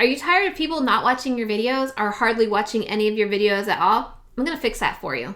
Are you tired of people not watching your videos or hardly watching any of your videos at all? I'm gonna fix that for you.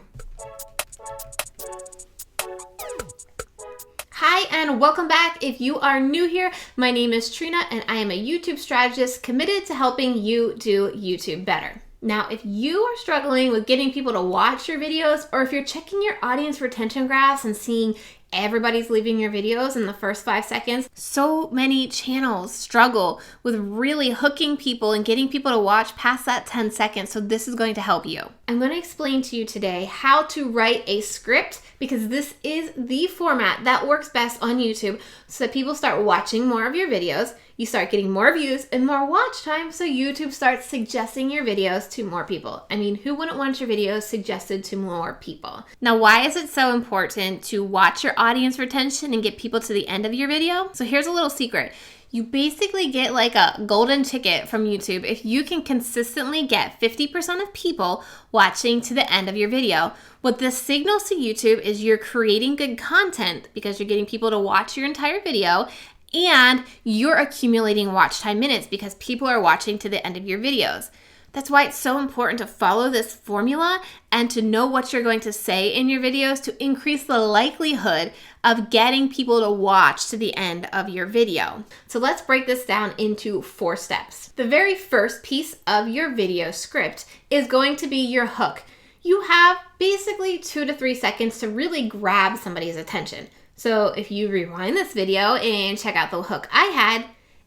Hi and welcome back. If you are new here, my name is Trina and I am a YouTube strategist committed to helping you do YouTube better. Now, if you are struggling with getting people to watch your videos, or if you're checking your audience retention graphs and seeing everybody's leaving your videos in the first 5 seconds, so many channels struggle with really hooking people and getting people to watch past that 10 seconds, so this is going to help you. I'm going to explain to you today how to write a script, because this is the format that works best on YouTube so that people start watching more of your videos, you start getting more views and more watch time, so YouTube starts suggesting your videos to more people. I mean, who wouldn't want your videos suggested to more people? Now, why is it so important to watch your audience retention and get people to the end of your video? So here's a little secret. You basically get like a golden ticket from YouTube if you can consistently get 50% of people watching to the end of your video. What this signals to YouTube is you're creating good content because you're getting people to watch your entire video, and you're accumulating watch time minutes because people are watching to the end of your videos. That's why it's so important to follow this formula and to know what you're going to say in your videos to increase the likelihood of getting people to watch to the end of your video. So let's break this down into 4 steps. The very first piece of your video script is going to be your hook. You have basically 2 to 3 seconds to really grab somebody's attention. So if you rewind this video and check out the hook I had,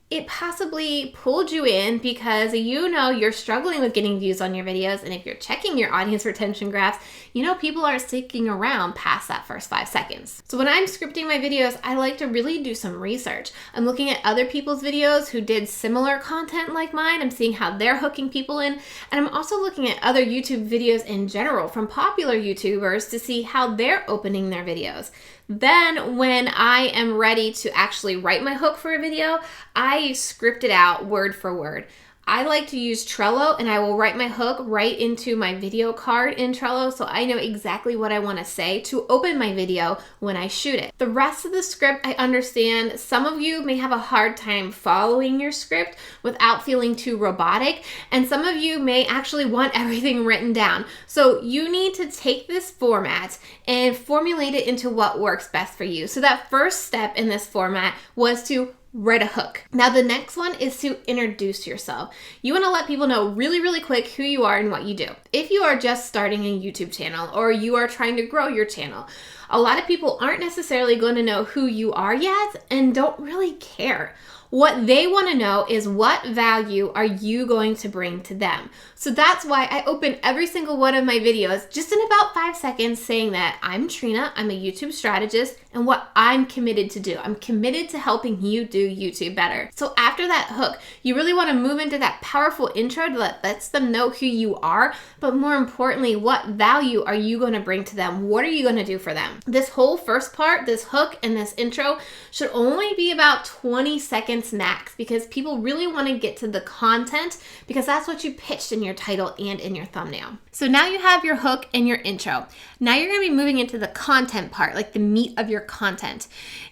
it possibly pulled you in because you know you're struggling with getting views on your videos, and if you're checking your audience retention graphs, you know people are sticking around past that first 5 seconds. So when I'm scripting my videos, I like to really do some research. I'm looking at other people's videos who did similar content like mine. I'm seeing how they're hooking people in, and I'm also looking at other YouTube videos in general from popular YouTubers to see how they're opening their videos. Then when I am ready to actually write my hook for a video, I script it out word for word. I like to use Trello, and I will write my hook right into my video card in Trello so I know exactly what I want to say to open my video when I shoot it. The rest of the script, I understand some of you may have a hard time following your script without feeling too robotic, and some of you may actually want everything written down. So you need to take this format and formulate it into what works best for you. So that first step in this format was to write a hook. Now the next one is to introduce yourself. You want to let people know really quick who you are and what you do. If you are just starting a YouTube channel or you are trying to grow your channel, a lot of people aren't necessarily going to know who you are yet and don't really care. What they want to know is what value are you going to bring to them. So that's why I open every single one of my videos just in about 5 seconds saying that I'm Trina, I'm a YouTube strategist, and what I'm committed to do. I'm committed to helping you do YouTube better. So after that hook, you really want to move into that powerful intro that lets them know who you are, but more importantly, what value are you going to bring to them? What are you going to do for them? This whole first part, this hook and this intro, should only be about 20 seconds max, because people really want to get to the content, because that's what you pitched in your title and in your thumbnail. So now you have your hook and your intro. Now you're going to be moving into the content part, like the meat of your content.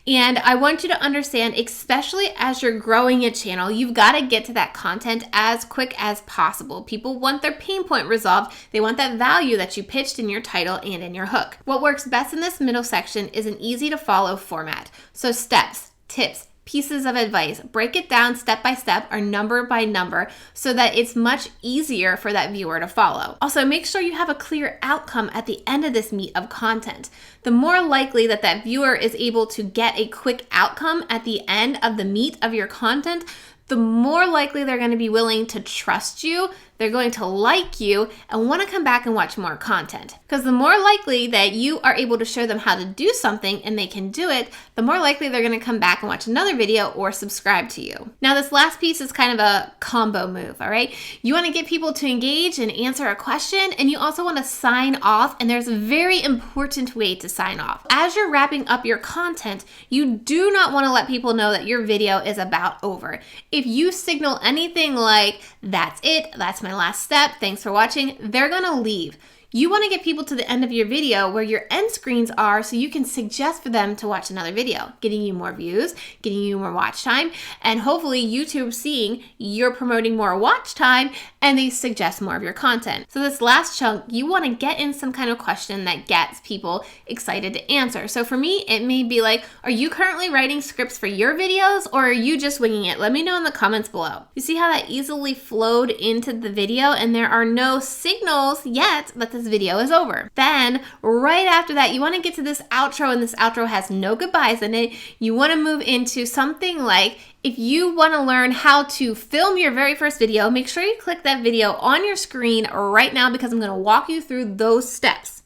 And I want you to understand, especially as you're growing a channel, you've got to get to that content as quick as possible. People want their pain point resolved. They want that value that you pitched in your title and in your hook. What works best in this middle section is an easy to follow format. So steps, tips, pieces of advice. Break it down step by step or number by number so that it's much easier for that viewer to follow. Also, make sure you have a clear outcome at the end of this meat of content. The more likely that that viewer is able to get a quick outcome at the end of the meat of your content, the more likely they're going to be willing to trust you, they're going to like you, and want to come back and watch more content. Because the more likely that you are able to show them how to do something and they can do it, the more likely they're going to come back and watch another video or subscribe to you. Now, this last piece is kind of a combo move, all right? You want to get people to engage and answer a question, and you also want to sign off, and there's a very important way to sign off. As you're wrapping up your content, you do not want to let people know that your video is about over. If you signal anything like, that's it, that's my last step, thanks for watching, they're gonna leave. You want to get people to the end of your video where your end screens are so you can suggest for them to watch another video, getting you more views, getting you more watch time, and hopefully YouTube seeing you're promoting more watch time and they suggest more of your content. So this last chunk, you want to get in some kind of question that gets people excited to answer. So for me, it may be like, are you currently writing scripts for your videos or are you just winging it? Let me know in the comments below. You see how that easily flowed into the video and there are no signals yet that this video is over. Then right after that, you want to get to this outro, and this outro has no goodbyes in it. You want to move into something like, if you want to learn how to film your very first video, make sure you click that video on your screen right now because I'm going to walk you through those steps.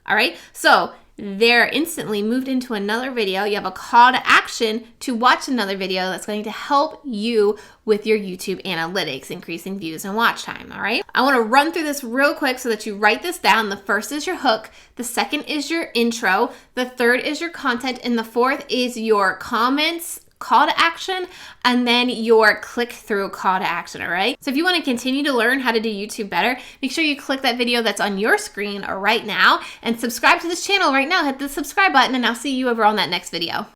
All right, so they're instantly moved into another video. You have a call to action to watch another video that's going to help you with your YouTube analytics, increasing views and watch time, all right? I wanna run through this real quick so that you write this down. The first is your hook, the second is your intro, the third is your content, and the fourth is your comments, call to action, and then your click-through call to action, all right? So if you want to continue to learn how to do YouTube better, make sure you click that video that's on your screen right now and subscribe to this channel right now. Hit the subscribe button and I'll see you over on that next video.